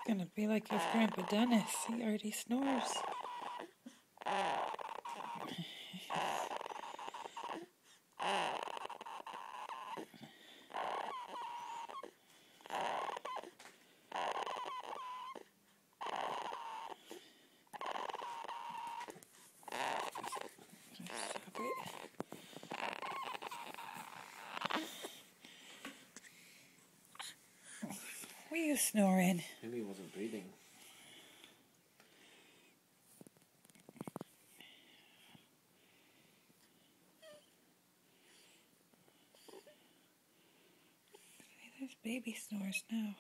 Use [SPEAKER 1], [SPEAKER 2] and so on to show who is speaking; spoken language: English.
[SPEAKER 1] gonna be like his Grandpa Dennis. He already snores. Stop it. Were you snoring?
[SPEAKER 2] Maybe he wasn't breathing.
[SPEAKER 1] There's baby snores now.